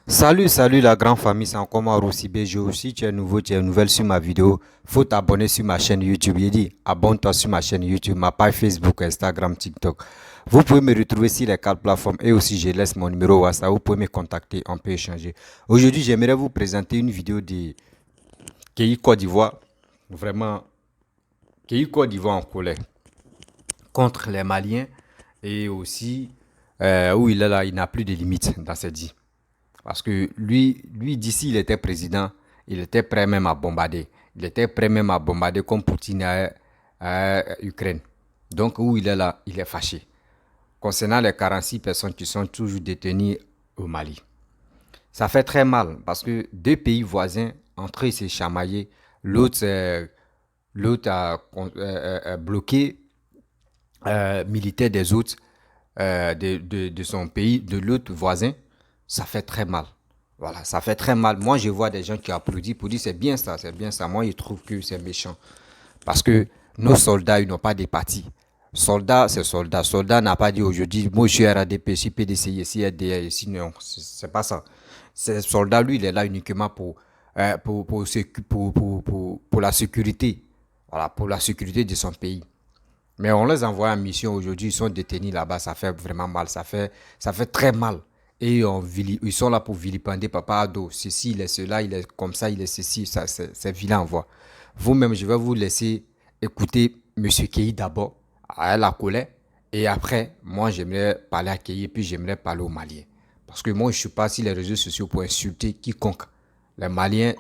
Salut la grande famille, c'est encore moi Rossi BGO. Si tu es nouveau, tu es nouvelle sur ma vidéo, faut t'abonner sur ma chaîne YouTube. Il dit abonne-toi sur ma chaîne YouTube, ma page Facebook, Instagram, TikTok. Vous pouvez me retrouver sur les quatre plateformes et aussi je laisse mon numéro WhatsApp. Vous pouvez me contacter, on peut échanger. Aujourd'hui, j'aimerais vous présenter une vidéo de Kei Côte d'Ivoire. Vraiment, Kei Côte d'Ivoire en colère contre les Maliens et aussi où il est là, il n'a plus de limites dans ses dits. Parce que lui d'ici, il était président, il était prêt même à bombarder. Il était prêt même à bombarder comme Poutine à Ukraine. Donc, où il est là, il est fâché. Concernant les 46 personnes qui sont toujours détenues au Mali. Ça fait très mal parce que deux pays voisins, entre eux, s'est chamaillé. L'autre a bloqué militaire des autres, de son pays, de l'autre voisin. Ça fait très mal. Voilà, ça fait très mal. Moi, je vois des gens qui applaudissent pour dire c'est bien ça, c'est bien ça. Moi, ils trouvent que c'est méchant. Parce que nos soldats, ils n'ont pas des partis. Soldat, c'est soldat. Soldat n'a pas dit aujourd'hui, moi je suis RADP, je suis PDC, ici, RDR, ici, non. C'est pas ça. C'est soldat, lui, il est là uniquement pour la sécurité. Voilà, pour la sécurité de son pays. Mais on les envoie en mission aujourd'hui, ils sont détenus là-bas, ça fait vraiment mal, ça fait très mal. Et ils sont là pour vilipender Papa Ado. Ceci, il est cela, il est comme ça, il est ceci, ça, c'est vilain, voix. Vous-même, je vais vous laisser écouter Monsieur Kei d'abord, à la colère. Et après, moi, j'aimerais parler à Kei, puis j'aimerais parler aux Maliens. Parce que moi, je ne suis pas sur les réseaux sociaux pour insulter quiconque. Les Maliens,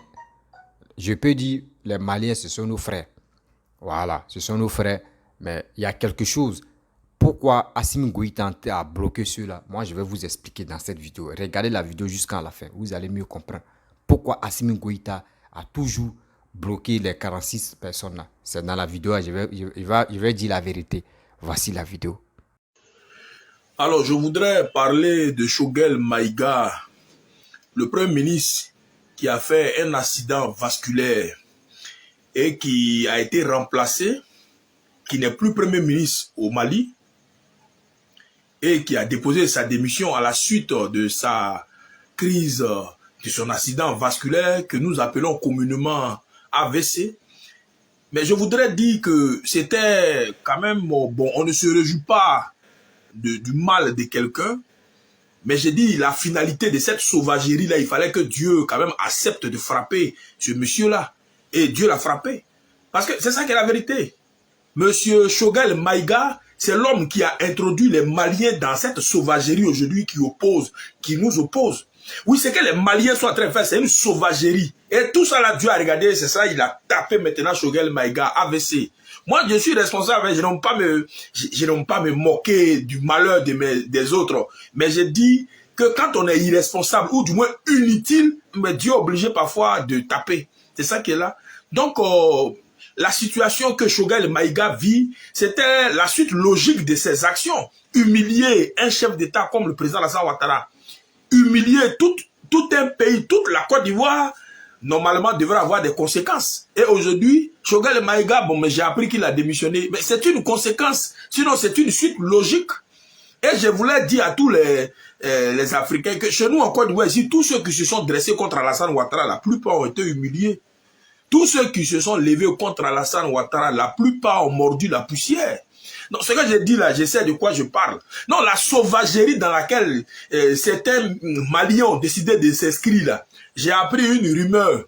je peux dire, les Maliens, ce sont nos frères. Voilà, ce sont nos frères. Mais il y a quelque chose. Pourquoi Assimi Goïta a bloqué ceux-là? Moi, je vais vous expliquer dans cette vidéo. Regardez la vidéo jusqu'à la fin. Vous allez mieux comprendre. Pourquoi Assimi Goïta a toujours bloqué les 46 personnes-là. C'est dans la vidéo. Je vais dire la vérité. Voici la vidéo. Alors, je voudrais parler de Choguel Maïga, le Premier ministre qui a fait un accident vasculaire et qui a été remplacé, qui n'est plus Premier ministre au Mali et qui a déposé sa démission à la suite de sa crise, de son accident vasculaire que nous appelons communément AVC. Mais je voudrais dire que c'était quand même, bon, on ne se réjouit pas du mal de quelqu'un, mais j'ai dit la finalité de cette sauvagerie-là, il fallait que Dieu quand même accepte de frapper ce monsieur-là. Et Dieu l'a frappé. Parce que c'est ça qui est la vérité. Monsieur Choguel Maïga, c'est l'homme qui a introduit les Maliens dans cette sauvagerie aujourd'hui qui nous oppose. Oui, c'est que les Maliens sont en train de faire, c'est une sauvagerie. Et tout ça là, Dieu a regardé, c'est ça, il a tapé maintenant Choguel Maïga, AVC. Moi, je suis responsable, je n'aime pas me moquer du malheur des autres. Mais je dis que quand on est irresponsable, ou du moins inutile, mais Dieu est obligé parfois de taper. C'est ça qui est là. Donc, la situation que Choguel Maïga vit, c'était la suite logique de ses actions. Humilier un chef d'État comme le président Alassane Ouattara, humilier tout un pays, toute la Côte d'Ivoire, normalement devrait avoir des conséquences. Et aujourd'hui, Choguel Maïga, bon, mais j'ai appris qu'il a démissionné. Mais c'est une conséquence, sinon c'est une suite logique. Et je voulais dire à tous les Africains que chez nous en Côte d'Ivoire, ici, tous ceux qui se sont dressés contre Alassane Ouattara, la plupart ont été humiliés. Tous ceux qui se sont levés contre Alassane Ouattara, la plupart ont mordu la poussière. Donc, ce que je dis là, je sais de quoi je parle. Non, la sauvagerie dans laquelle certains Maliens ont décidé de s'inscrire là. J'ai appris une rumeur.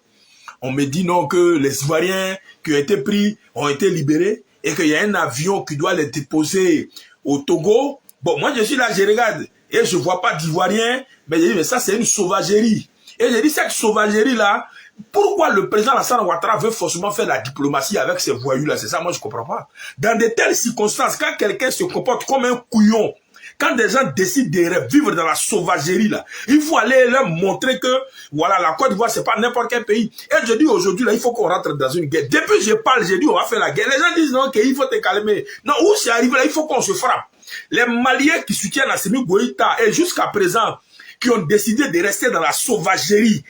On me dit non que les Ivoiriens qui ont été pris ont été libérés et qu'il y a un avion qui doit les déposer au Togo. Bon, moi je suis là, je regarde et je vois pas d'Ivoiriens, mais je dis mais ça c'est une sauvagerie. Et je dis cette sauvagerie là, pourquoi le président Alassane Ouattara veut forcément faire la diplomatie avec ces voyous-là? C'est ça, moi, je comprends pas. Dans de telles circonstances, quand quelqu'un se comporte comme un couillon, quand des gens décident de vivre dans la sauvagerie, là, il faut aller leur montrer que, voilà, la Côte d'Ivoire, c'est pas n'importe quel pays. Et je dis aujourd'hui, là, il faut qu'on rentre dans une guerre. Depuis que je parle, j'ai dit, on va faire la guerre. Les gens disent, non, ok, il faut te calmer. Non, où c'est arrivé, là, il faut qu'on se frappe. Les Maliens qui soutiennent Assimi Goïta, et jusqu'à présent, qui ont décidé de rester dans la sauvagerie.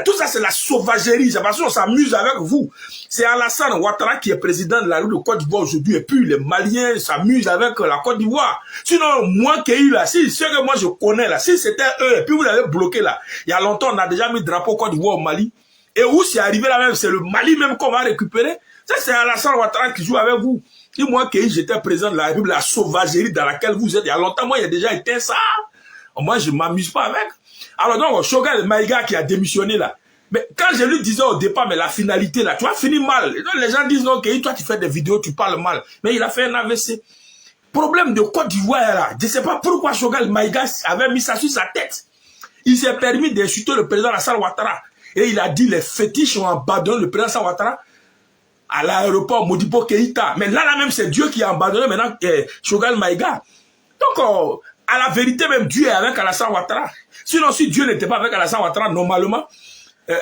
Tout ça, c'est la sauvagerie. C'est parce qu'on s'amuse avec vous. C'est Alassane Ouattara qui est président de la République de Côte d'Ivoire aujourd'hui. Et puis, les Maliens s'amusent avec la Côte d'Ivoire. Sinon, moi qui ai eu là, si ce que moi je connais là, si c'était eux, et puis vous l'avez bloqué là, il y a longtemps, on a déjà mis le drapeau Côte d'Ivoire au Mali. Et où c'est arrivé là même, c'est le Mali même qu'on va récupérer. Ça, c'est Alassane Ouattara qui joue avec vous. Et moi qui j'étais président de la République, la sauvagerie dans laquelle vous êtes, il y a longtemps, moi, il y a déjà été ça. Moi, je ne m'amuse pas avec. Alors donc, Choguel Maïga qui a démissionné là. Mais quand je lui disais au départ, mais la finalité là, tu as fini mal. Et donc, les gens disent, ok, toi tu fais des vidéos, tu parles mal. Mais il a fait un AVC. Problème de Côte d'Ivoire là. Je ne sais pas pourquoi Choguel Maïga avait mis ça sur sa tête. Il s'est permis d'insulter le président Alassane Ouattara. Et il a dit, les fétiches ont abandonné le président Alassane Ouattara à l'aéroport Modibo Keïta. Mais là même, c'est Dieu qui a abandonné maintenant Choguel Maïga. Donc, à la vérité, même Dieu est avec Alassane Ouattara. Sinon, si Dieu n'était pas avec Alassane Ouattara, normalement,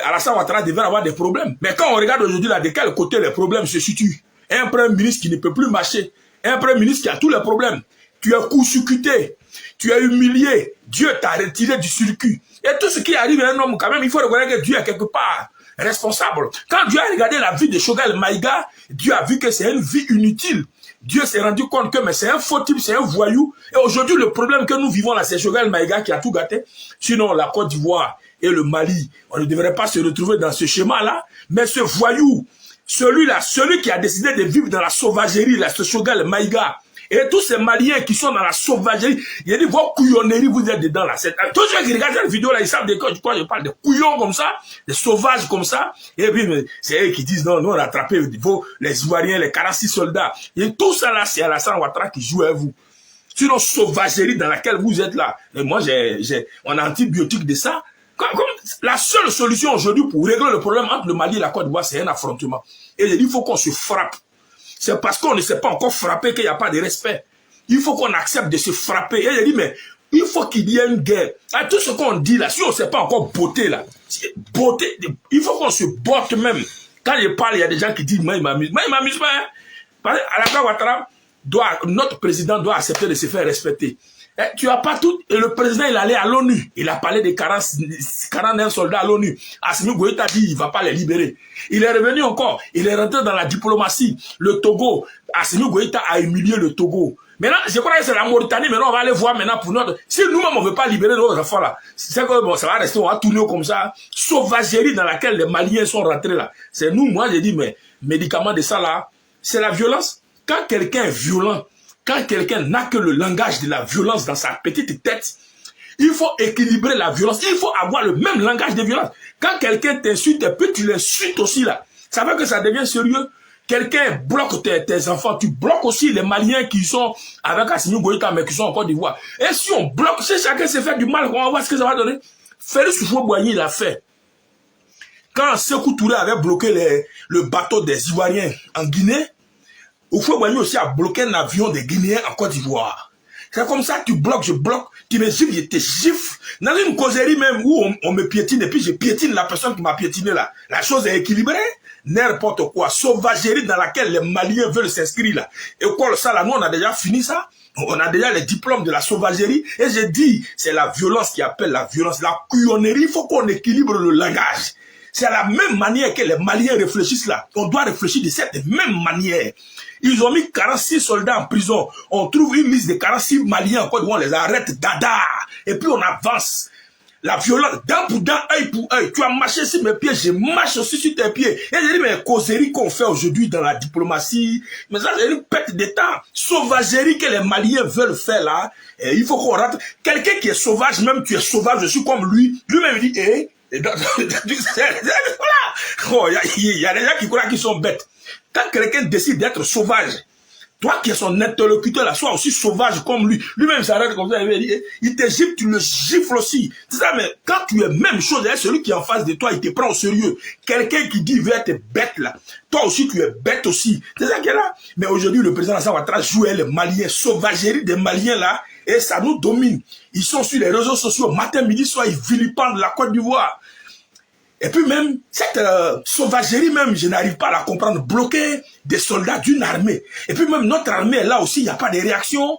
Alassane Ouattara devait avoir des problèmes. Mais quand on regarde aujourd'hui, là, de quel côté les problèmes se situent, un premier ministre qui ne peut plus marcher, un premier ministre qui a tous les problèmes, tu es court-circuité, tu es humilié, Dieu t'a retiré du circuit. Et tout ce qui arrive à un homme, quand même, il faut reconnaître que Dieu est quelque part responsable. Quand Dieu a regardé la vie de Choguel Maïga, Dieu a vu que c'est une vie inutile. Dieu s'est rendu compte que c'est un faux type, c'est un voyou. Et aujourd'hui, le problème que nous vivons là, c'est Choguel Maïga qui a tout gâté. Sinon, la Côte d'Ivoire et le Mali, on ne devrait pas se retrouver dans ce schéma-là. Mais ce voyou, celui-là, celui qui a décidé de vivre dans la sauvagerie, là, ce Choguel Maïga, et tous ces Maliens qui sont dans la sauvagerie, il y a des vos couillonneries, vous êtes dedans là. Tous ceux qui regardent cette vidéo là, ils savent de quoi je parle, des couillons comme ça, des sauvages comme ça. Et puis, c'est eux qui disent non, nous on a attrapé les Ivoiriens, les 46 soldats. Et tout ça là, c'est Alassane Ouattara qui joue à vous. Sur une sauvagerie dans laquelle vous êtes là. Et moi, on a antibiotique de ça. Comme la seule solution aujourd'hui pour régler le problème entre le Mali et la Côte d'Ivoire, c'est un affrontement. Et il faut qu'on se frappe. C'est parce qu'on ne s'est pas encore frappé qu'il n'y a pas de respect. Il faut qu'on accepte de se frapper. Et il dit, mais il faut qu'il y ait une guerre. À tout ce qu'on dit là, si on ne s'est pas encore botté là, il faut qu'on se botte même. Quand je parle, il y a des gens qui disent, moi, il m'amuse. Moi, il ne m'amuse pas. Hein. Parce que Alassane Ouattara, notre président doit accepter de se faire respecter. Tu as pas tout. Et le président, il allait à l'ONU. Il a parlé des 41 soldats à l'ONU. Assimi Goïta dit, il va pas les libérer. Il est revenu encore. Il est rentré dans la diplomatie. Le Togo. Assimi Goïta a humilié le Togo. Maintenant, je crois que c'est la Mauritanie. Maintenant, on va aller voir maintenant pour notre... Si nous-mêmes, on veut pas libérer nos enfants là, c'est que bon, ça va rester, on va tourner comme ça. Sauvagerie dans laquelle les Maliens sont rentrés là. C'est nous, moi, j'ai dit, mais médicament de ça là, c'est la violence. Quand quelqu'un est violent, quand quelqu'un n'a que le langage de la violence dans sa petite tête, il faut équilibrer la violence. Il faut avoir le même langage de violence. Quand quelqu'un t'insulte, puis tu l'insultes aussi là. Ça veut que ça devient sérieux. Quelqu'un bloque tes enfants. Tu bloques aussi les Maliens qui sont avec Assimi Goïta, mais qui sont en Côte d'Ivoire. Et si on bloque, si chacun se fait du mal, on va voir ce que ça va donner. Félix Houphouët-Boigny l'a fait. Quand Sékou Touré avait bloqué le bateau des Ivoiriens en Guinée, Houphouët-Boigny aussi a bloqué un avion des Guinéens en Côte d'Ivoire. C'est comme ça, tu bloques, je bloque, tu me gifles, je te gifle. Dans une causerie même où on me piétine et puis je piétine la personne qui m'a piétiné là. La chose est équilibrée. N'importe quoi. Sauvagerie dans laquelle les Maliens veulent s'inscrire là. École ça là, nous on a déjà fini ça. On a déjà les diplômes de la sauvagerie. Et je dis, c'est la violence qui appelle la violence. La couillonnerie, il faut qu'on équilibre le langage. C'est à la même manière que les Maliens réfléchissent là. On doit réfléchir de cette même manière. Ils ont mis 46 soldats en prison. On trouve une liste de 46 Maliens en Côte d'Ivoire, on les arrête, dada. Et puis on avance. La violence, dent pour dent, œil pour œil. Tu as marché sur mes pieds, je marche aussi sur tes pieds. Et je dis, mais causerie qu'on fait aujourd'hui dans la diplomatie, mais ça c'est une perte de temps. Sauvagerie que les Maliens veulent faire là, et il faut qu'on rentre. Quelqu'un qui est sauvage, même tu es sauvage, je suis comme lui. Lui-même il dit, voilà. Il y a des gens qui croient qu'ils sont bêtes. Quand quelqu'un décide d'être sauvage, toi qui es son interlocuteur là, sois aussi sauvage comme lui. Lui-même s'arrête comme ça, il te gifle, tu le gifles aussi. C'est ça, mais quand tu es même chose, celui qui est en face de toi, il te prend au sérieux. Quelqu'un qui dit il veut être bête là, toi aussi tu es bête aussi. C'est ça qui est là. Mais aujourd'hui, le président Alassane Ouattara joue les Maliens, sauvagerie des Maliens là, et ça nous domine. Ils sont sur les réseaux sociaux, matin, midi, soir, ils vilipendent la Côte d'Ivoire. Et puis même, cette sauvagerie même, je n'arrive pas à la comprendre. Bloquer des soldats d'une armée. Et puis même notre armée, là aussi, il n'y a pas de réaction.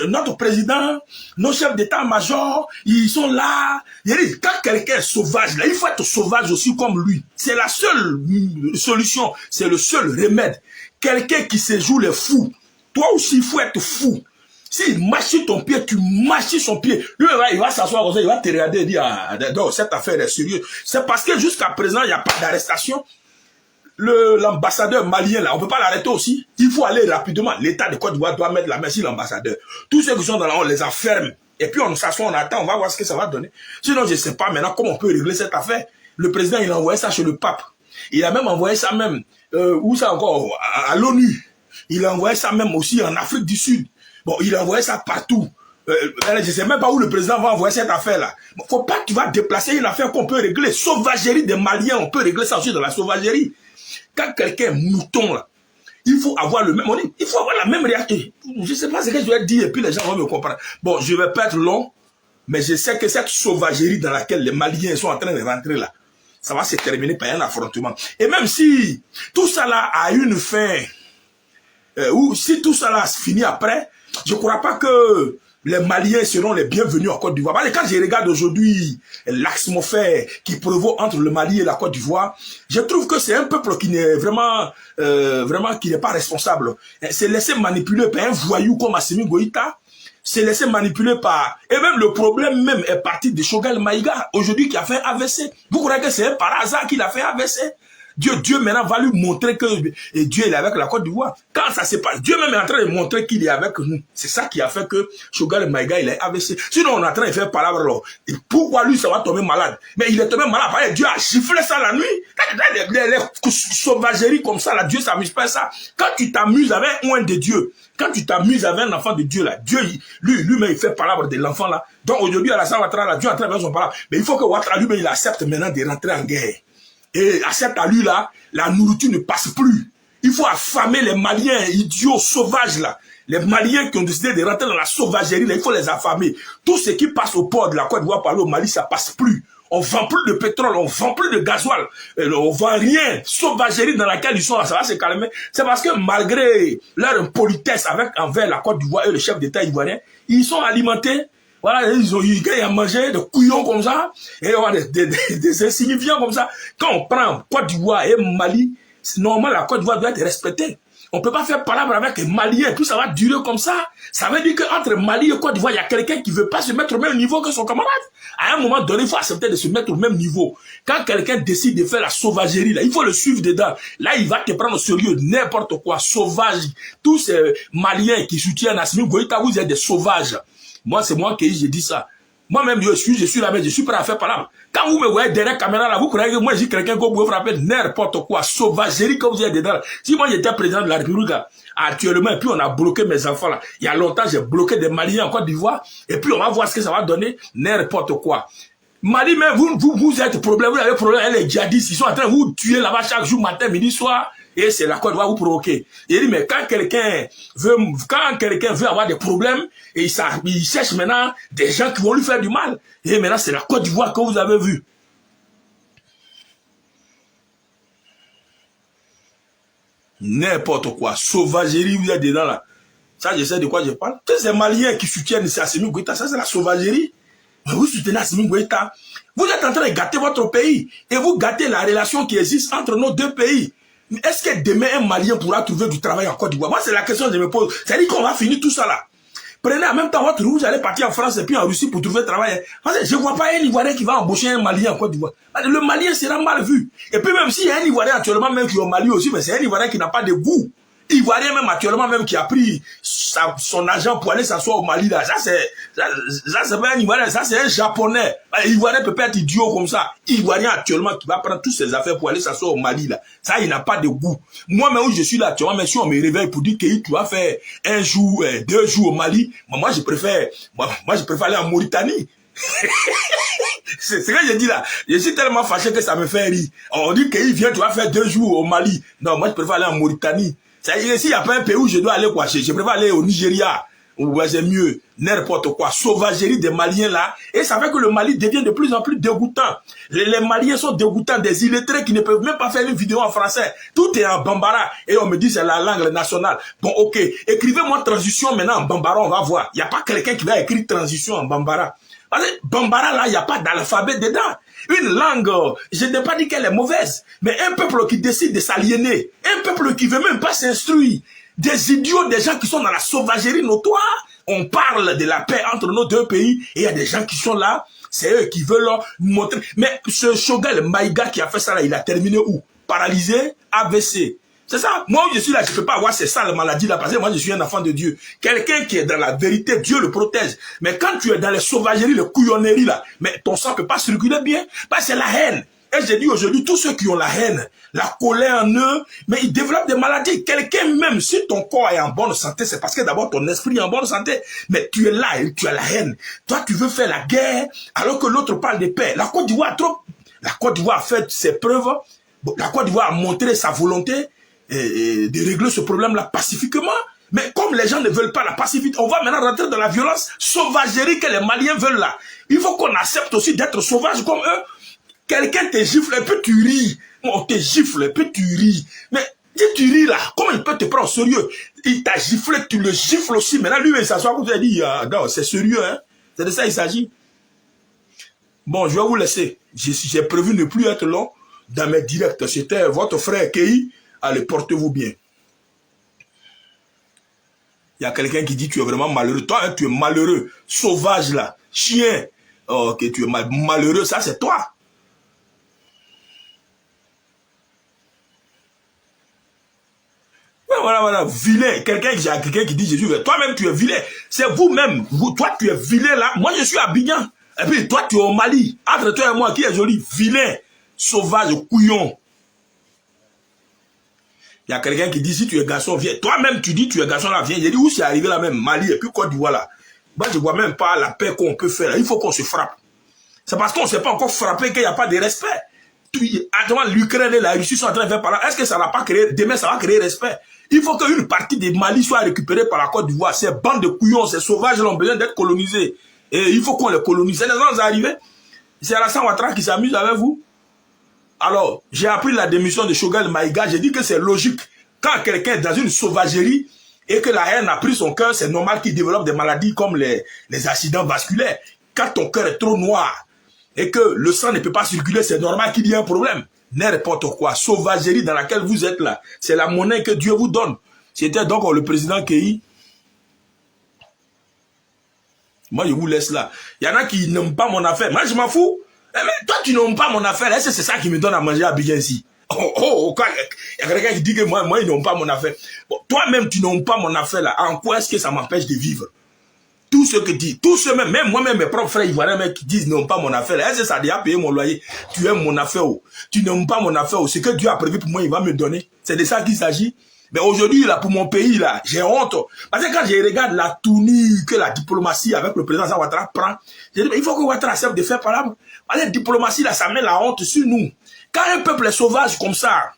Notre président, nos chefs d'état-major, ils sont là. Quand quelqu'un est sauvage, là, il faut être sauvage aussi comme lui. C'est la seule solution. C'est le seul remède. Quelqu'un qui se joue les fous. Toi aussi, il faut être fou. S'il mâchit ton pied, tu mâchis son pied. Lui, il va s'asseoir comme ça, il va te regarder et dire, ah, non, cette affaire est sérieuse. C'est parce que jusqu'à présent, il n'y a pas d'arrestation. L'ambassadeur malien, là, on ne peut pas l'arrêter aussi. Il faut aller rapidement. L'État de Côte d'Ivoire doit mettre la main sur l'ambassadeur. Tous ceux qui sont dans la on les enferme. Et puis on s'assoit, on attend, on va voir ce que ça va donner. Sinon, je ne sais pas maintenant comment on peut régler cette affaire. Le président, il a envoyé ça chez le pape. Il a même envoyé ça même, où ça encore, à l'ONU. Il a envoyé ça même aussi en Afrique du Sud. Bon, il a envoyé ça partout. Je ne sais même pas où le président va envoyer cette affaire-là. Bon, faut pas que tu vas déplacer une affaire qu'on peut régler. Sauvagerie des Maliens, on peut régler ça aussi dans la sauvagerie. Quand quelqu'un est mouton, là, il faut avoir le même... Il faut avoir la même réaction. Je ne sais pas ce que je vais dire et puis les gens vont me comprendre. Bon, je ne vais pas être long, mais je sais que cette sauvagerie dans laquelle les Maliens sont en train de rentrer là, ça va se terminer par un affrontement. Et même si tout ça là a une fin, ou si tout ça là se finit après, je ne crois pas que les Maliens seront les bienvenus en Côte d'Ivoire. Parce que quand je regarde aujourd'hui l'atmosphère qui prévaut entre le Mali et la Côte d'Ivoire, je trouve que c'est un peuple qui n'est vraiment, qui n'est pas responsable. C'est laissé manipuler par un voyou comme Assimi Goïta. C'est laissé manipuler par... Et même le problème même est parti de Choguel Maïga, aujourd'hui qui a fait un AVC. Vous croyez que c'est par hasard qu'il a fait un AVC? Dieu maintenant va lui montrer que Dieu est avec la Côte d'Ivoire. Quand ça se passe, Dieu même est en train de montrer qu'il est avec nous. C'est ça qui a fait que Choguel Maïga, il est AVC. Sinon, on est en train de faire palabre là. Et pourquoi lui, ça va tomber malade? Mais il est tombé malade parce que Dieu a giflé ça la nuit. Les sauvageries comme ça, là, Dieu s'amuse pas à ça. Quand tu t'amuses avec un de Dieu, quand tu t'amuses avec un enfant de Dieu, là, Dieu, lui-même, il fait palabre de l'enfant là. Donc aujourd'hui, à la salle Ouattara, là, Dieu est en train de faire son palabre. Mais il faut que Ouattara, lui-même, il accepte maintenant de rentrer en guerre. Et à cet allure là, la nourriture ne passe plus. Il faut affamer les Maliens idiots, sauvages là. Les Maliens qui ont décidé de rentrer dans la sauvagerie là, il faut les affamer. Tout ce qui passe au port de la Côte d'Ivoire par le Mali, ça passe plus. On vend plus de pétrole, on vend plus de gasoil, on vend rien. Sauvagerie dans laquelle ils sont là, ça va se calmer. C'est parce que malgré leur impolitesse envers la Côte d'Ivoire et le chef d'État ivoirien, ils sont alimentés. Voilà, ils gagnent à manger des couillons comme ça, et on a des insignifiants comme ça. Quand on prend Côte d'Ivoire et Mali, normalement la Côte d'Ivoire doit être respectée. On ne peut pas faire palabre avec les Maliens, tout ça va durer comme ça. Ça veut dire qu'entre Mali et Côte d'Ivoire, il y a quelqu'un qui ne veut pas se mettre au même niveau que son camarade. À un moment donné, il faut accepter de se mettre au même niveau. Quand quelqu'un décide de faire la sauvagerie, là, il faut le suivre dedans. Là, il va te prendre au sérieux, n'importe quoi, sauvage. Tous ces Maliens qui soutiennent Assimi Goïta, vous êtes des sauvages. Moi, c'est moi qui ai dit ça. Moi-même, je suis là, mais je suis prêt à faire palabre. Quand vous me voyez derrière la caméra, là, vous croyez que moi, j'ai quelqu'un qui peut frapper n'importe quoi, sauvagerie comme vous êtes dedans. Si moi, j'étais président de la République, là, actuellement, et puis on a bloqué mes enfants, là. Il y a longtemps, j'ai bloqué des Maliens en Côte d'Ivoire, et puis on va voir ce que ça va donner, n'importe quoi. Mali, mais vous êtes problème, vous avez problème avec les djihadistes, ils sont en train de vous tuer là-bas chaque jour, matin, midi, soir. Et c'est la Côte d'Ivoire vous provoquer. Il dit, mais quand quelqu'un veut avoir des problèmes, et il cherche maintenant des gens qui vont lui faire du mal. Et maintenant, c'est la Côte d'Ivoire que vous avez vue. N'importe quoi. Sauvagerie, vous êtes dedans là. Ça, je sais de quoi je parle. Tous ces Maliens qui soutiennent Assimi Goïta, ça, c'est la sauvagerie. Mais vous soutenez Assimi Goïta. Vous êtes en train de gâter votre pays. Et vous gâtez la relation qui existe entre nos deux pays. Est-ce que demain un Malien pourra trouver du travail en Côte d'Ivoire? Moi, c'est la question que je me pose. C'est-à-dire qu'on va finir tout ça là. Prenez en même temps votre route, vous allez partir en France et puis en Russie pour trouver travail. Je ne vois pas un Ivoirien qui va embaucher un Malien en Côte d'Ivoire. Le Malien sera mal vu. Et puis même s'il y a un Ivoirien actuellement même qui est au Mali aussi, mais c'est un Ivoirien qui n'a pas de goût. Ivoirien même actuellement même qui a pris son argent pour aller s'asseoir au Mali là, ça c'est pas un Ivoirien, ça c'est un Japonais. Ivoirien peut pas être idiot comme ça. Ivoirien actuellement qui va prendre toutes ses affaires pour aller s'asseoir au Mali là, ça il n'a pas de goût. Moi même où je suis là actuellement, même si on me réveille pour dire que tu vas faire un jour, 2 jours au Mali, moi je préfère aller en Mauritanie. C'est ce que je dis là. Je suis tellement fâché que ça me fait rire. On dit qu'il vient, tu vas faire 2 jours au Mali. Non, moi je préfère aller en Mauritanie. S'il n'y a pas un pays où je dois aller, quoi, je préfère aller au Nigeria. Ouais, c'est mieux, n'importe quoi, sauvagerie des Maliens là, et ça fait que le Mali devient de plus en plus dégoûtant. Les Maliens sont dégoûtants, des illettrés qui ne peuvent même pas faire une vidéo en français. Tout est en bambara, et on me dit c'est la langue nationale. Bon, ok, écrivez-moi transition maintenant en bambara, on va voir. Il n'y a pas quelqu'un qui va écrire transition en bambara. Parce que bambara là, il n'y a pas d'alphabet dedans. Une langue, je n'ai pas dit qu'elle est mauvaise, mais un peuple qui décide de s'aliéner, un peuple qui ne veut même pas s'instruire, des idiots, des gens qui sont dans la sauvagerie notoire. On parle de la paix entre nos deux pays et il y a des gens qui sont là, c'est eux qui veulent leur montrer. Mais ce Choguel Maïga qui a fait ça là, il a terminé où? Paralysé, AVC. C'est ça. Moi, je suis là, je ne peux pas avoir ces sales maladies là parce que moi, je suis un enfant de Dieu. Quelqu'un qui est dans la vérité, Dieu le protège. Mais quand tu es dans les sauvageries, les couillonneries là, mais ton sang ne peut pas circuler bien. Parce que c'est la haine. Et j'ai dit aujourd'hui, tous ceux qui ont la haine, la colère en eux, mais ils développent des maladies. Quelqu'un même, si ton corps est en bonne santé, c'est parce que d'abord ton esprit est en bonne santé. Mais tu es là et tu as la haine. Toi, tu veux faire la guerre alors que l'autre parle de paix. La Côte d'Ivoire La Côte d'Ivoire a fait ses preuves. La Côte d'Ivoire a montré sa volonté de régler ce problème-là pacifiquement. Mais comme les gens ne veulent pas la pacifique, on va maintenant rentrer dans la violence sauvagerie que les Maliens veulent là. Il faut qu'on accepte aussi d'être sauvage comme eux. Quelqu'un te gifle et puis tu ris. On te gifle et puis tu ris. Mais si tu ris là, comment il peut te prendre au sérieux? Il t'a giflé, tu le gifles aussi. Maintenant, lui, il s'assoit comme tu as dit, non, c'est sérieux, hein. C'est de ça qu'il s'agit. Bon, je vais vous laisser. J'ai prévu ne plus être long dans mes directs. C'était votre frère Kei. Allez, portez-vous bien. Il y a quelqu'un qui dit tu es vraiment malheureux. Toi, hein, tu es malheureux. Sauvage là. Chien. Oh, ok, tu es malheureux. Ça, c'est toi. Voilà, vilain. Quelqu'un qui dit Jésus, toi-même tu es vilain. C'est vous-même. Toi, tu es vilain là. Moi, je suis à Abidjan. Et puis, toi, tu es au Mali. Entre toi et moi, qui est joli? Vilain. Sauvage, couillon. Il y a quelqu'un qui dit, si tu es garçon, viens. Toi-même, tu dis, tu es garçon là, viens. J'ai dit, où c'est arrivé là même? Mali et puis Côte d'Ivoire là. Moi, je ne vois même pas la paix qu'on peut faire. Il faut qu'on se frappe. C'est parce qu'on ne s'est pas encore frappé qu'il n'y a pas de respect. Actuellement, l'Ukraine et la Russie sont en train de faire par là. Est-ce que ça n'a pas créé, demain, ça va créer respect? Il faut qu'une partie des Mali soit récupérée par la Côte d'Ivoire. Ces bandes de couillons, ces sauvages ont besoin d'être colonisés. Et il faut qu'on les colonise. C'est les gens arrivés. C'est Alassane Ouattara qui s'amuse avec vous. Alors, j'ai appris la démission de Choguel Maïga. J'ai dit que c'est logique. Quand quelqu'un est dans une sauvagerie et que la haine a pris son cœur, c'est normal qu'il développe des maladies comme les accidents vasculaires. Quand ton cœur est trop noir et que le sang ne peut pas circuler, c'est normal qu'il y ait un problème. N'importe quoi. Sauvagerie dans laquelle vous êtes là. C'est la monnaie que Dieu vous donne. C'était donc le président Kei. Moi, je vous laisse là. Il y en a qui n'aiment pas mon affaire. Moi, je m'en fous. Mais toi, tu n'aimes pas mon affaire. Est-ce que c'est ça qui me donne à manger à Abidjan ici? Il y a quelqu'un qui dit que moi, ils n'aiment pas mon affaire. Bon, toi-même, tu n'aimes pas mon affaire là. En quoi est-ce que ça m'empêche de vivre? Tout ce que dit, tous ceux même moi-même, mes propres frères ivoiriens qui disent n'aiment pas mon affaire. Est-ce que ça a déjà payé mon loyer? Tu aimes mon affaire ou tu n'aimes pas mon affaire ou ce que Dieu a prévu pour moi, il va me donner. C'est de ça qu'il s'agit. Mais aujourd'hui, là, pour mon pays, là, j'ai honte. Parce que quand je regarde la tournure que la diplomatie avec le président Ouattara prend, je dis, il faut que Ouattara accepte de faire parler. La diplomatie, là, ça met la honte sur nous. Quand un peuple est sauvage comme ça,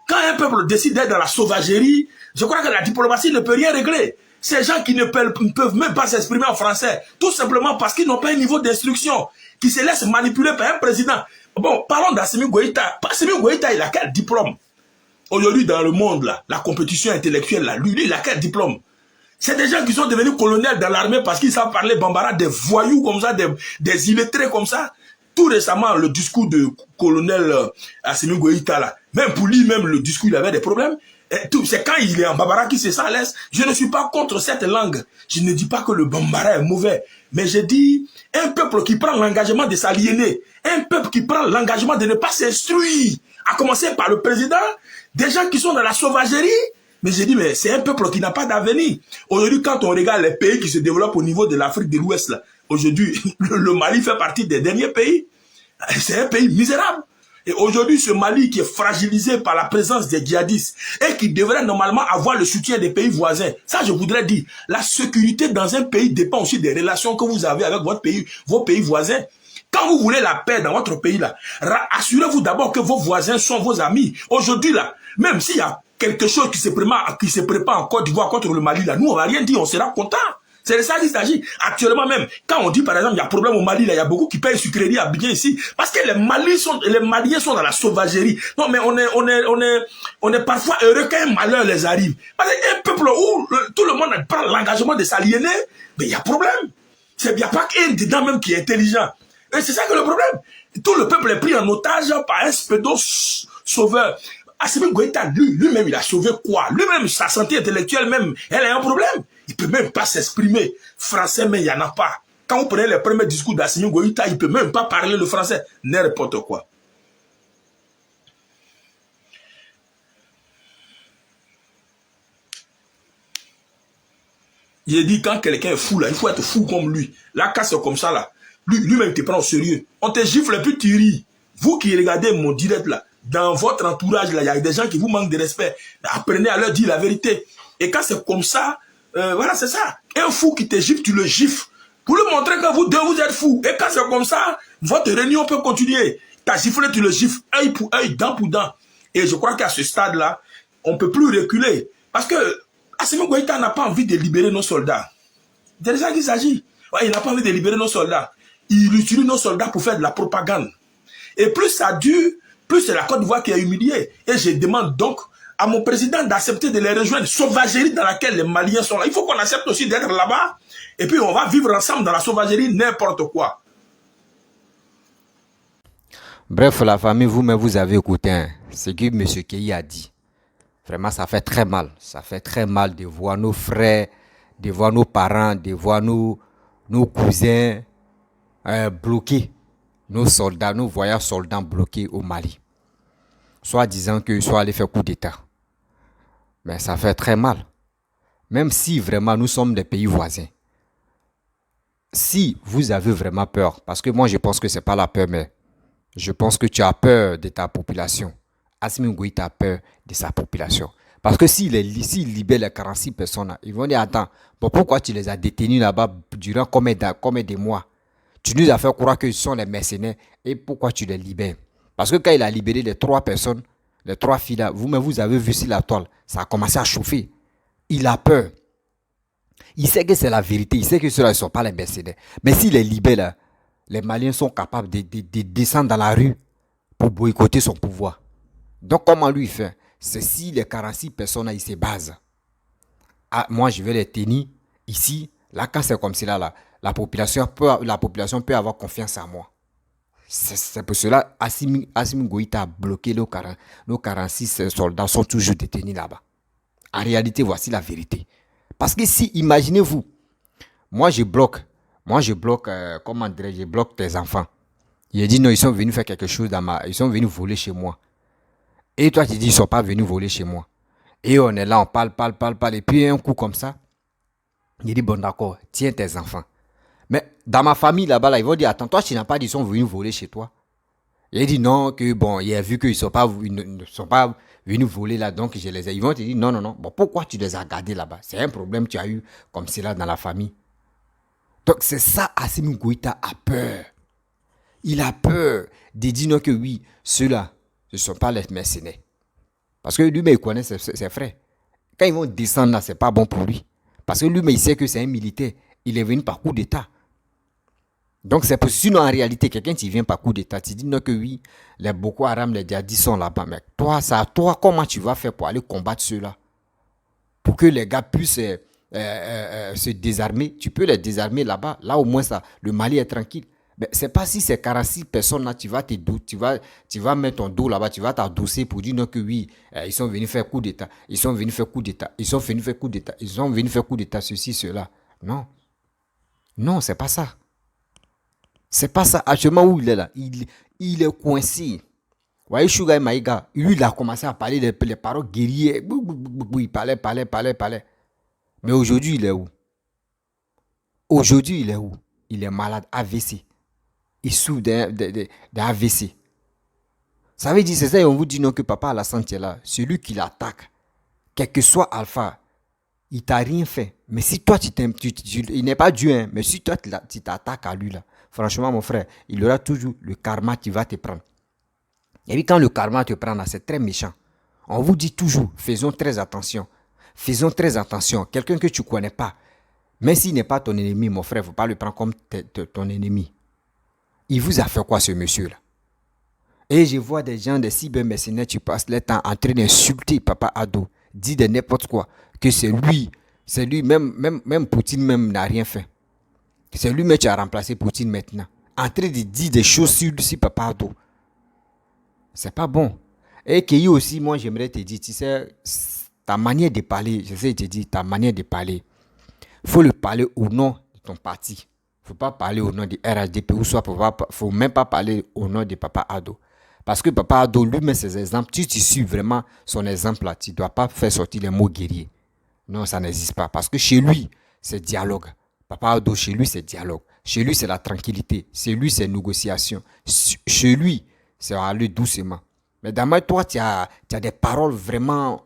quand un peuple décide d'être dans la sauvagerie, je crois que la diplomatie ne peut rien régler. Ces gens qui ne peuvent même pas s'exprimer en français, tout simplement parce qu'ils n'ont pas un niveau d'instruction, qui se laissent manipuler par un président. Bon, parlons d'Assimi Goïta. Assimi Goïta, il a quel diplôme? Aujourd'hui, dans le monde, là, la compétition intellectuelle, là, lui, il a quel diplôme? C'est des gens qui sont devenus colonels dans l'armée parce qu'ils savent parler bambara, des voyous comme ça, des illettrés comme ça. Tout récemment, le discours de colonel Assimi Goïta, là, même pour lui-même, le discours, il avait des problèmes. C'est quand il est en bambara qu'il se sent à l'aise. Je ne suis pas contre cette langue. Je ne dis pas que le bambara est mauvais. Mais je dis, un peuple qui prend l'engagement de s'aliéner, un peuple qui prend l'engagement de ne pas s'instruire, à commencer par le président, des gens qui sont dans la sauvagerie. Mais je dis, mais c'est un peuple qui n'a pas d'avenir. Aujourd'hui, quand on regarde les pays qui se développent au niveau de l'Afrique de l'Ouest, là, aujourd'hui, le Mali fait partie des derniers pays. C'est un pays misérable. Et aujourd'hui, ce Mali qui est fragilisé par la présence des djihadistes et qui devrait normalement avoir le soutien des pays voisins. Ça, je voudrais dire, la sécurité dans un pays dépend aussi des relations que vous avez avec votre pays, vos pays voisins. Quand vous voulez la paix dans votre pays, là, assurez-vous d'abord que vos voisins sont vos amis. Aujourd'hui, là, même s'il y a quelque chose qui se prépare en Côte d'Ivoire contre le Mali, là, nous, on va rien dire, on sera content. C'est de ça qu'il s'agit. Actuellement même, quand on dit par exemple, il y a problème au Mali, là, il y a beaucoup qui payent sur crédit à bien ici. Parce que les Maliens sont dans la sauvagerie. Non, mais on est parfois heureux quand un malheur les arrive. Parce qu'un peuple où tout le monde prend l'engagement de s'aliéner, mais il y a problème. Il n'y a pas qu'un dedans même qui est intelligent. Et c'est ça que le problème. Tout le peuple est pris en otage par un spédo sauveur. Assimi Goïta, lui-même, il a sauvé quoi? Lui-même, sa santé intellectuelle même, elle a un problème. Il ne peut même pas s'exprimer. Français, mais il n'y en a pas. Quand vous prenez les premiers discours d'Assimi Goïta, il ne peut même pas parler le français. N'importe quoi. J'ai dit, quand quelqu'un est fou, là, il faut être fou comme lui. Là, quand c'est comme ça, là, lui-même te prend au sérieux. On te gifle et puis tu ris. Vous qui regardez mon direct, là, dans votre entourage, là, il y a des gens qui vous manquent de respect. Apprenez à leur dire la vérité. Et quand c'est comme ça, voilà, c'est ça. Un fou qui te gifle, tu le gifles. Pour lui montrer que vous deux, vous êtes fous. Et quand c'est comme ça, votre réunion peut continuer. T'as giflé, tu le gifles, œil pour œil, dent pour dent. Et je crois qu'à ce stade-là, on ne peut plus reculer. Parce que Assimi Goïta n'a pas envie de libérer nos soldats. C'est de ça qu'il s'agit. Ouais, il n'a pas envie de libérer nos soldats. Il utilise nos soldats pour faire de la propagande. Et plus ça dure, plus c'est la Côte d'Ivoire qui est humiliée. Et je demande donc à mon président d'accepter de les rejoindre. Sauvagerie dans laquelle les Maliens sont là. Il faut qu'on accepte aussi d'être là-bas. Et puis on va vivre ensemble dans la sauvagerie, n'importe quoi. Bref, la famille, vous-même, vous avez écouté ce que M. Key a dit. Vraiment, ça fait très mal. Ça fait très mal de voir nos frères, de voir nos parents, de voir nos cousins bloqués. Nos soldats, nos voyants soldats bloqués au Mali. Soit disant qu'ils sont allés faire coup d'État. Mais ça fait très mal. Même si vraiment nous sommes des pays voisins. Si vous avez vraiment peur, parce que moi je pense que ce n'est pas la peur, mais je pense que tu as peur de ta population. Assimi Goïta a peur de sa population. Parce que s'il libère les 46 personnes, ils vont dire, attends, bon, pourquoi tu les as détenus là-bas durant combien de mois? Tu nous as fait croire que ce sont les mercenaires. Et pourquoi tu les libères? Parce que quand il a libéré les 3 personnes, les 3 filles là, vous-même vous avez vu sur la toile, ça a commencé à chauffer. Il a peur. Il sait que c'est la vérité. Il sait que ceux-là ne sont pas les mercenaires. Mais s'il les libère là, les Maliens sont capables de descendre dans la rue pour boycotter son pouvoir. Donc comment lui fait? C'est si les 46 personnes là, ils se basent. Ah, moi je vais les tenir ici. Là quand c'est comme cela là, la population peut avoir confiance en moi. C'est pour cela Assimi Goïta a bloqué nos 46 soldats sont toujours détenus là-bas. En réalité, voici la vérité. Parce que si, imaginez-vous, moi je bloque, comment dirais-je, je bloque tes enfants. Il a dit non, ils sont venus faire quelque chose ils sont venus voler chez moi. Et toi tu dis ils ne sont pas venus voler chez moi. Et on est là, on parle. Et puis un coup comme ça, il dit bon d'accord, tiens tes enfants. Mais dans ma famille là-bas, là, ils vont dire attends, toi tu n'as pas dit ils sont venus voler chez toi. Il dit non, que bon, il a vu qu'ils ne sont pas venus voler là, donc je les ai. Ils vont te dire non. Bon, pourquoi tu les as gardés là-bas? C'est un problème que tu as eu comme cela dans la famille. Donc c'est ça, Assimi Goïta a peur. Il a peur de dire non que oui, ceux-là, ce ne sont pas les mercenaires. Parce que lui-même, il connaît ses frères. Quand ils vont descendre là, ce n'est pas bon pour lui. Parce que lui-même, il sait que c'est un militaire. Il est venu par coup d'État. Donc c'est pour sinon en réalité, quelqu'un qui vient par coup d'État, tu dis non que oui, les Boko Haram, les djihadistes sont là-bas. Mais toi, comment tu vas faire pour aller combattre ceux-là? Pour que les gars puissent se désarmer. Tu peux les désarmer là-bas. Là au moins, le Mali est tranquille. Mais c'est pas si ces 46 personnes-là, tu vas mettre ton dos là-bas, tu vas t'adosser pour dire non que oui, ils sont venus faire coup d'État. Ils sont venus faire coup d'État. Ils sont venus faire coup d'État. Ils sont venus faire coup d'État, ceci, cela. Non. Non, c'est pas ça. C'est pas ça. Actuellement où il est là, il est coincé. Vous voyez, Sugar Maïga, lui, il a commencé à parler des paroles guerriers. Il parlait. Mais aujourd'hui, il est où? Aujourd'hui, il est où? Il est malade, AVC. Il souffre d'AVC. Ça veut dire, c'est ça, et on vous dit non que papa Alassane est là. Celui qui l'attaque, quel que soit Alpha, il t'a rien fait. Mais si toi, il n'est pas Dieu, hein, mais si toi, tu t'attaques à lui, là, franchement, mon frère, il aura toujours le karma qui va te prendre. Et puis, quand le karma te prend, là, c'est très méchant. On vous dit toujours, faisons très attention. Faisons très attention. Quelqu'un que tu ne connais pas, Même s'il n'est pas ton ennemi, mon frère, il ne faut pas le prendre comme ton ennemi. Il vous a fait quoi, ce monsieur-là? Et je vois des gens, des cybermercenaires, tu passes le temps en train d'insulter Papa Ado, dit de n'importe quoi, que c'est lui, même Poutine même n'a rien fait. C'est lui-même qui a remplacé Poutine maintenant. En train de dire des choses sur Papa Ado. C'est pas bon. Et Kei aussi, moi j'aimerais te dire, tu sais, ta manière de parler, je sais te dire, ta manière de parler, il faut le parler au nom de ton parti. Il ne faut pas parler au nom du RHDP ou soit il ne faut même pas parler au nom de Papa Ado. Parce que Papa Ado lui met ses exemples, tu suis vraiment son exemple là, tu ne dois pas faire sortir les mots guerriers. Non, ça n'existe pas. Parce que chez lui, c'est dialogue. Papa Ado, chez lui, c'est dialogue. Chez lui, c'est la tranquillité. Chez lui, c'est négociation. Chez lui, c'est aller doucement. Mais dans moi, toi, tu as des paroles vraiment,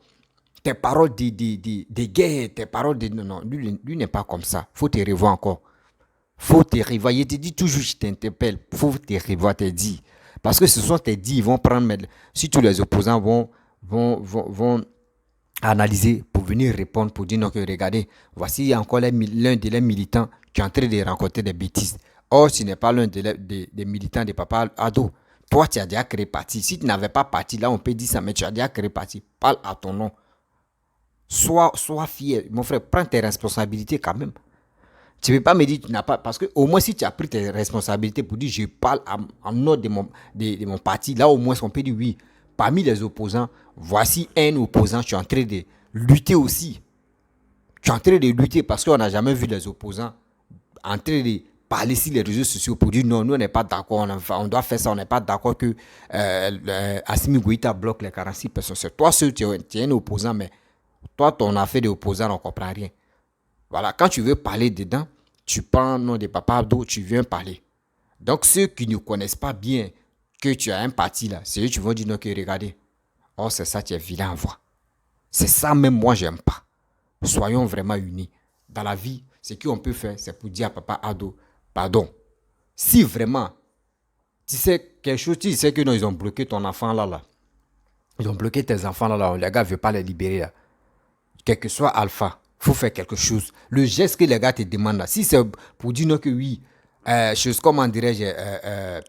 tes paroles de guerre, tes paroles de... Non, lui n'est pas comme ça. Faut te revoir encore. Faut te revoir. Il te dit toujours, je t'interpelle. Faut te revoir, te dire. Parce que ce sont tes dits, ils vont prendre... Si tous les opposants vont analyser pour venir répondre, pour dire non, que regardez, voici encore l'un de leurs militants qui est en train de rencontrer des bêtises. Or, ce n'est pas l'un des militants de Papa Ado. Toi, tu as déjà créé parti. Si tu n'avais pas parti, là, on peut dire ça, mais tu as déjà créé parti. Parle à ton nom. Sois fier. Mon frère, prends tes responsabilités quand même. Tu ne peux pas me dire que tu n'as pas... Parce que au moins, si tu as pris tes responsabilités pour dire je parle en nom de mon parti, là, au moins, on peut dire oui. Parmi les opposants, voici un opposant. Tu es en train de lutter aussi. Tu es en train de lutter parce qu'on n'a jamais vu les opposants en train de parler sur les réseaux sociaux pour dire non, nous on n'est pas d'accord, on doit faire ça, on n'est pas d'accord que Assimi Goïta bloque les 46 personnes. C'est toi seul, tu es un opposant, mais toi, ton affaire d'opposant, on ne comprend rien. Voilà, quand tu veux parler dedans, tu prends le nom de Papa Abdo, tu viens parler. Donc ceux qui ne connaissent pas bien que tu as un parti là, c'est eux qui vont dire non, que regardez, oh c'est ça, tu es vilain à voir. C'est ça même moi, j'aime pas. Soyons vraiment unis. Dans la vie, ce qu'on peut faire, c'est pour dire à Papa Ado, pardon. Si vraiment, tu sais quelque chose, tu sais que non, ils ont bloqué ton enfant là. Ils ont bloqué tes enfants là. Les gars ne veulent pas les libérer là. Quel que soit Alpha, il faut faire quelque chose. Le geste que les gars te demandent là, si c'est pour dire non que oui, chose comment dirais-je,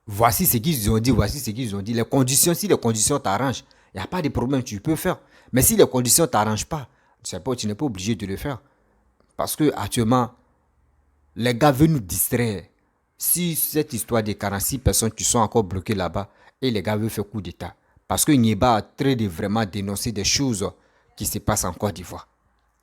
voici ce qu'ils ont dit, voici ce qu'ils ont dit. Les conditions, si les conditions t'arrangent, il n'y a pas de problème, tu peux faire. Mais si les conditions ne t'arrangent pas, tu n'es pas obligé de le faire. Parce que actuellement, les gars veulent nous distraire. Si cette histoire de 46 personnes qui sont encore bloquées là-bas, et les gars veulent faire coup d'État. Parce que Nieba est en train de vraiment dénoncer des choses qui se passent en Côte d'Ivoire.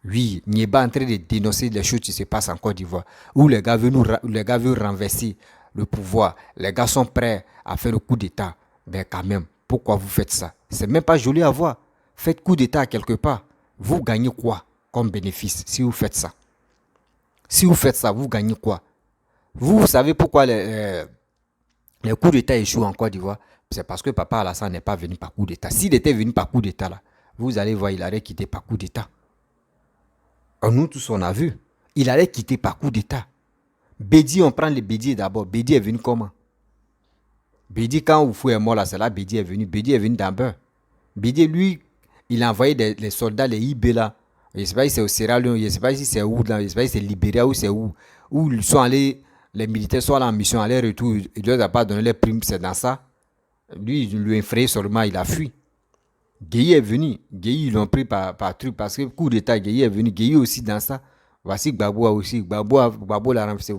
Oui, Nieba est en train de dénoncer des choses qui se passent en Côte d'Ivoire. Où les gars veulent renverser le pouvoir. Les gars sont prêts à faire le coup d'État. Mais quand même, pourquoi vous faites ça? C'est même pas joli à voir. Faites coup d'État quelque part. Vous gagnez quoi comme bénéfice si vous faites ça? Si vous faites ça, vous gagnez quoi? Vous savez pourquoi les coups d'État échouent en Côte d'Ivoire? C'est parce que Papa Alassane n'est pas venu par coup d'État. S'il était venu par coup d'État, là, vous allez voir, il allait quitter par coup d'État. Nous tous, on a vu. Il allait quitter par coup d'État. Bédi, on prend les Bédi d'abord. Bédi est venu comment? Bédi, quand Oufou est mort là, c'est là Bédi est venu. Bédi est venu d'Amber. Bédi, lui, il a envoyé les soldats, les IB là. Je ne sais pas si c'est au Sierra Leone, je ne sais pas si c'est où, là, je ne sais pas si c'est Libéria ou c'est où ils sont allés, les militaires sont allés en mission, aller-retour, ils ne leur ont pas donné les primes, c'est dans ça. Lui, il lui a effrayé seulement, il a fui. Guéhi est venu, Guéhi, ils l'ont pris par truc, parce que coup d'état, Guéhi est venu, Guéhi aussi dans ça. Voici Gbagbo aussi, Gbagbo l'a renversé.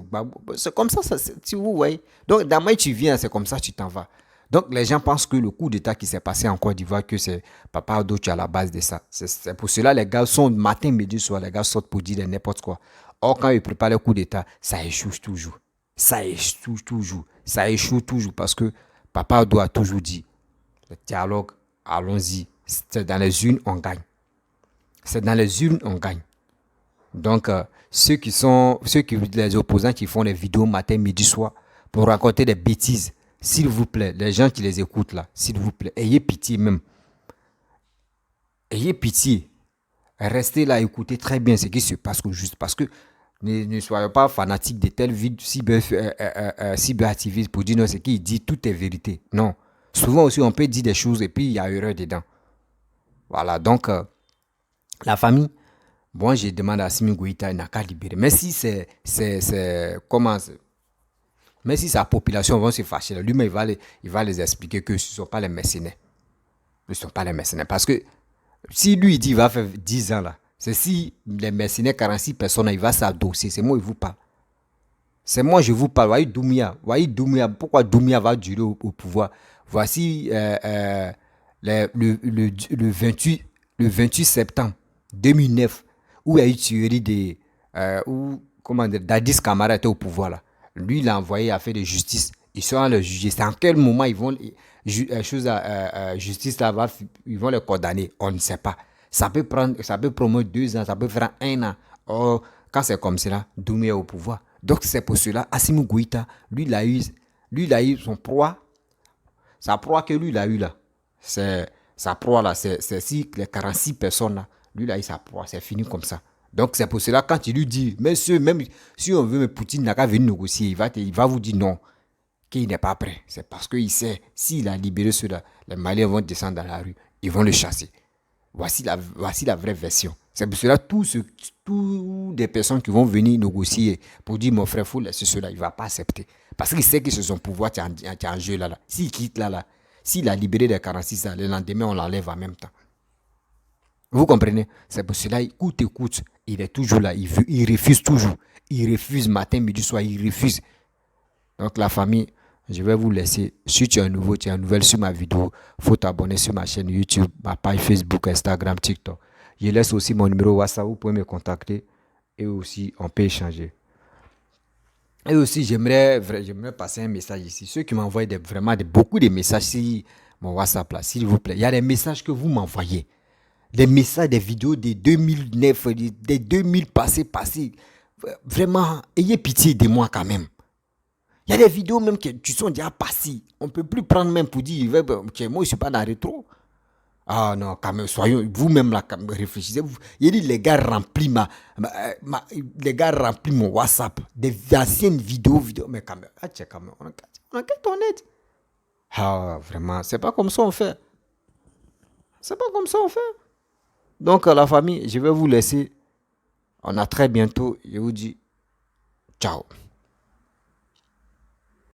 C'est comme ça, si vous voyez. Donc, dans moi, tu viens, c'est comme ça, tu t'en vas. Donc, les gens pensent que le coup d'état qui s'est passé en Côte d'Ivoire, que c'est Papa Ado qui est à la base de ça. C'est pour cela les gars sont matin, midi, soir, les gars sortent pour dire n'importe quoi. Or, quand ils préparent le coup d'état, ça échoue toujours. Ça échoue toujours. Ça échoue toujours parce que Papa Ado a toujours dit, le dialogue, allons-y. C'est dans les urnes, on gagne. C'est dans les urnes, on gagne. Donc, les opposants qui font les vidéos matin, midi, soir, pour raconter des bêtises, s'il vous plaît, les gens qui les écoutent là, s'il vous plaît, ayez pitié même. Ayez pitié. Restez là, écoutez très bien ce qui se passe juste parce que ne soyez pas fanatiques de tels cyberactivistes pour dire non, ce qu'il dit, tout est vérité. Non. Souvent aussi, on peut dire des choses et puis il y a erreur dedans. Voilà, donc, la famille, Bon, je demande à Assimi Goïta, il n'a qu'à libérer. Mais si comment, mais si sa population va se fâcher, lui-même, il va les expliquer que ce ne sont pas les mercenaires. Ce ne sont pas les mercenaires. Parce que si lui, il dit qu'il va faire 10 ans, là, c'est si les mercenaires, 46 personnes, il va s'adosser. C'est moi, il vous parle. C'est moi, je vous parle. Voyez Doumbia. Pourquoi Doumbia va durer au pouvoir? Voici le 28, le 28 septembre 2009, où il y a eu tuerie où, comment dire, Dadis Camara était au pouvoir là. Lui, il l'a envoyé à faire de justice. Ils sont à le juger. C'est en quel moment ils vont, justice là, ils vont les condamner. On ne sait pas. Ça peut prendre 2 ans, ça peut faire 1 an. Or, quand c'est comme cela, Doumbia est au pouvoir. Donc c'est pour cela, Assimi Goïta, lui, il a eu son proie. Sa proie que lui, il a eu là. Sa proie là, c'est si les 46 personnes là, lui, il a eu sa proie. C'est fini comme ça. Donc c'est pour cela, quand il lui dit, monsieur, même si on veut, mais Poutine n'a qu'à venir négocier, il va vous dire non, qu'il n'est pas prêt. C'est parce qu'il sait, s'il a libéré ceux-là, les Maliens vont descendre dans la rue, ils vont le chasser. Voici la vraie version. C'est pour cela tous des personnes qui vont venir négocier pour dire mon frère, faut laisser cela, il ne va pas accepter. Parce qu'il sait que c'est son pouvoir qui est en jeu là. S'il quitte là, s'il a libéré les 46 ans, le lendemain on l'enlève en même temps. Vous comprenez? C'est pour cela, écoute, il est toujours là, il refuse toujours. Il refuse matin, midi, soir, il refuse. Donc la famille, je vais vous laisser. Si tu es nouveau, tu es nouvelle sur ma vidéo, il faut t'abonner sur ma chaîne YouTube, ma page Facebook, Instagram, TikTok. Je laisse aussi mon numéro WhatsApp, vous pouvez me contacter et aussi on peut échanger. Et aussi, j'aimerais passer un message ici. Ceux qui m'envoient vraiment beaucoup de messages sur mon WhatsApp, là, s'il vous plaît. Il y a des messages que vous m'envoyez. Des messages, des vidéos de 2009, des 2000 passés. Vraiment, ayez pitié de moi quand même. Il y a des vidéos même qui sont déjà passées. On ne peut plus prendre même pour dire, moi, je ne suis pas dans le rétro. Ah non, quand même, soyons, vous-même là, quand même, réfléchissez. Il dit, les gars remplissent les gars remplissent mon WhatsApp, des anciennes vidéos, mais quand même, quand même, on a qu'à être honnête. Ah, vraiment, c'est pas comme ça on fait. C'est pas comme ça on fait. Donc, la famille, je vais vous laisser. On a très bientôt. Je vous dis ciao.